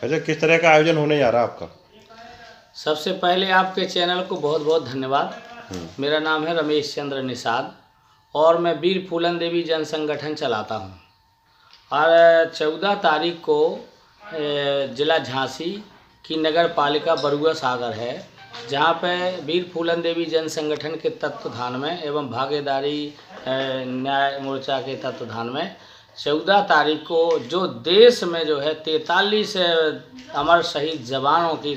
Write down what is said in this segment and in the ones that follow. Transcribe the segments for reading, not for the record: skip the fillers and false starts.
अच्छा, किस तरह का आयोजन होने जा रहा है आपका? सबसे पहले आपके चैनल को बहुत बहुत धन्यवाद। मेरा नाम है रमेश चंद्र निषाद और मैं वीर फूलन देवी जन संगठन चलाता हूँ। और 14 तारीख को जिला झांसी की नगर पालिका बरुआ सागर है, जहाँ पे वीर फूलन देवी जन संगठन के तत्वाधान में एवं भागीदारी न्याय मोर्चा के तत्वाधान में 14 तारीख को जो देश में जो है 43 अमर शहीद जवानों की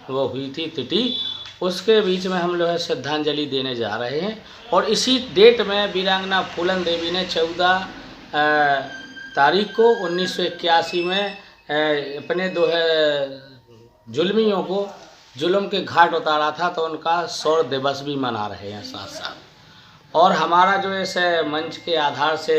वो हुई थी तिथि, उसके बीच में हम लोग है श्रद्धांजलि देने जा रहे हैं। और इसी डेट में वीरांगना फूलन देवी ने 14 तारीख को 1981 में अपने दो जुल्मियों को जुल्म के घाट उतारा था, तो उनका शौर्य दिवस भी मना रहे हैं साथ साथ। और हमारा जो इस मंच के आधार से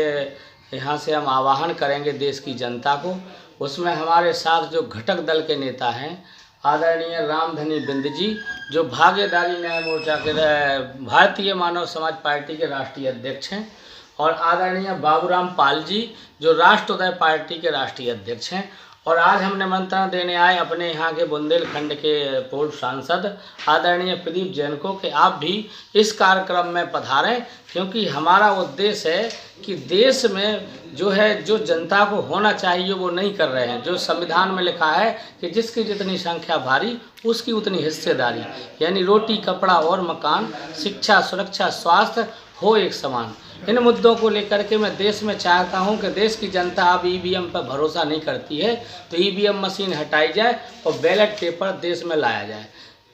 यहाँ से हम आह्वान करेंगे देश की जनता को, उसमें हमारे साथ जो घटक दल के नेता हैं आदरणीय रामधनी बिंद जी, जो भागीदारी न्याय मोर्चा के भारतीय मानव समाज पार्टी के राष्ट्रीय अध्यक्ष हैं, और आदरणीय बाबूराम पाल जी, जो राष्ट्रोदय पार्टी के राष्ट्रीय अध्यक्ष हैं। और आज हम निमंत्रण देने आए अपने यहाँ के बुंदेलखंड के पूर्व सांसद आदरणीय प्रदीप जैन को कि आप भी इस कार्यक्रम में पधारें, क्योंकि हमारा उद्देश्य है कि देश में जो है जो जनता को होना चाहिए वो नहीं कर रहे हैं। जो संविधान में लिखा है कि जिसकी जितनी संख्या भारी उसकी उतनी हिस्सेदारी, यानी रोटी कपड़ा और मकान, शिक्षा सुरक्षा स्वास्थ्य हो एक समान। इन मुद्दों को लेकर के मैं देश में चाहता हूं कि देश की जनता अब ईवीएम पर भरोसा नहीं करती है, तो ईवीएम मशीन हटाई जाए और बैलेट पेपर देश में लाया जाए।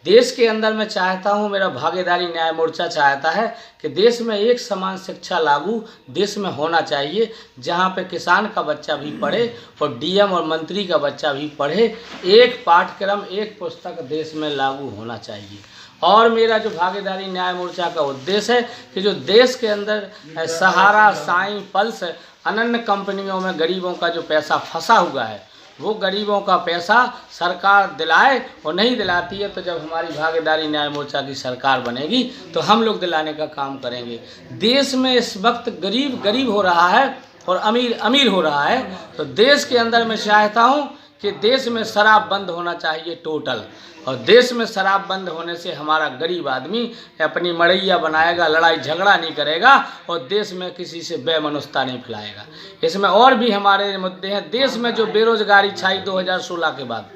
देश के अंदर मैं चाहता हूं, मेरा भागीदारी न्याय मोर्चा चाहता है कि देश में एक समान शिक्षा लागू देश में होना चाहिए, जहां पे किसान का बच्चा भी पढ़े और डीएम और मंत्री का बच्चा भी पढ़े। एक पाठ्यक्रम एक पुस्तक देश में लागू होना चाहिए। और मेरा जो भागीदारी न्याय मोर्चा का उद्देश्य है कि जो देश के अंदर सहारा, साई, पल्स, अनन्य कंपनियों में गरीबों का जो पैसा फंसा हुआ है, वो गरीबों का पैसा सरकार दिलाए, और नहीं दिलाती है तो जब हमारी भागीदारी न्याय मोर्चा की सरकार बनेगी तो हम लोग दिलाने का काम करेंगे। देश में इस वक्त गरीब गरीब हो रहा है और अमीर अमीर हो रहा है, तो देश के अंदर मैं चाहता हूँ कि देश में शराब बंद होना चाहिए टोटल। और देश में शराब बंद होने से हमारा गरीब आदमी अपनी मड़ैया बनाएगा, लड़ाई झगड़ा नहीं करेगा और देश में किसी से बेमनुष्यता नहीं फैलाएगा। इसमें और भी हमारे मुद्दे हैं। देश में जो बेरोजगारी छाई 2016 के बाद,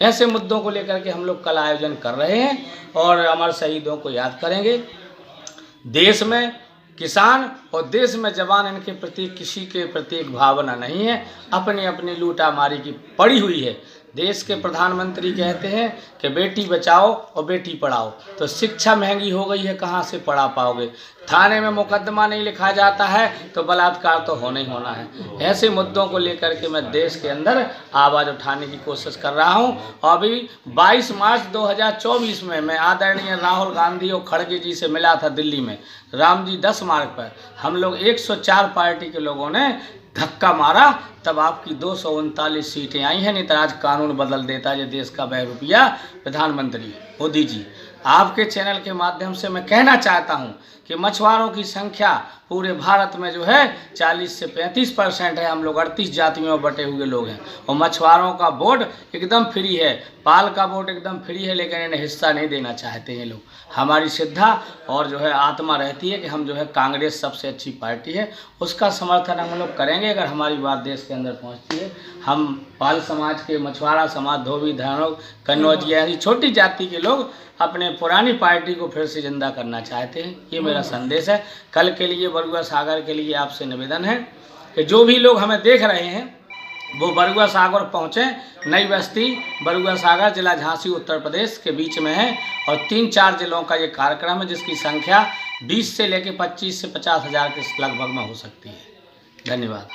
ऐसे मुद्दों को लेकर के हम लोग कल आयोजन कर रहे हैं और अमर शहीदों को याद करेंगे। देश में किसान और देश में जवान, इनके प्रति किसी के प्रति एक भावना नहीं है, अपनी अपनी लूटामारी की पड़ी हुई है। देश के प्रधानमंत्री कहते हैं कि बेटी बचाओ और बेटी पढ़ाओ, तो शिक्षा महंगी हो गई है, कहाँ से पढ़ा पाओगे। थाने में मुकदमा नहीं लिखा जाता है तो बलात्कार तो होना ही होना है। ऐसे मुद्दों को लेकर के मैं देश के अंदर आवाज़ उठाने की कोशिश कर रहा हूं। अभी 22 मार्च 2024 में मैं आदरणीय राहुल गांधी और खड़गे जी से मिला था दिल्ली में राम जी 10 मार्ग पर। हम लोग 104 पार्टी के लोगों ने धक्का मारा, तब आपकी 239 सीटें आई हैं, नहीं तो आज कानून बदल देता है देश का बहरूपिया प्रधानमंत्री मोदी जी। आपके चैनल के माध्यम से मैं कहना चाहता हूं कि मछुआरों की संख्या पूरे भारत में जो है 40 से 35% है। हम लोग 38 जातियों में बटे हुए लोग हैं और मछुआरों का वोट एकदम फ्री है, पाल का वोट एकदम फ्री है, लेकिन इन्हें हिस्सा नहीं देना चाहते हैं लोग। हमारी श्रद्धा और जो है आत्मा रहती है कि हम जो है कांग्रेस सबसे अच्छी पार्टी है, उसका समर्थन हम लोग करेंगे अगर हमारी बात देश के अंदर पहुंचती है। हम पाल समाज के, मछुआरा समाज, धोबी, धानोक, कन्नौजिया ऐसी छोटी जाति के लोग अपने पुरानी पार्टी को फिर से जिंदा करना चाहते हैं। ये मेरा संदेश है। कल के लिए बरुआ सागर के लिए आपसे निवेदन है कि जो भी लोग हमें देख रहे हैं वो बरुआ सागर पहुँचें। नई बस्ती बरुआ सागर जिला झांसी उत्तर प्रदेश के बीच में है और 3-4 जिलों का ये कार्यक्रम है, जिसकी संख्या 20 से लेकर 25 से 50 हज़ार के लगभग में हो सकती है। धन्यवाद।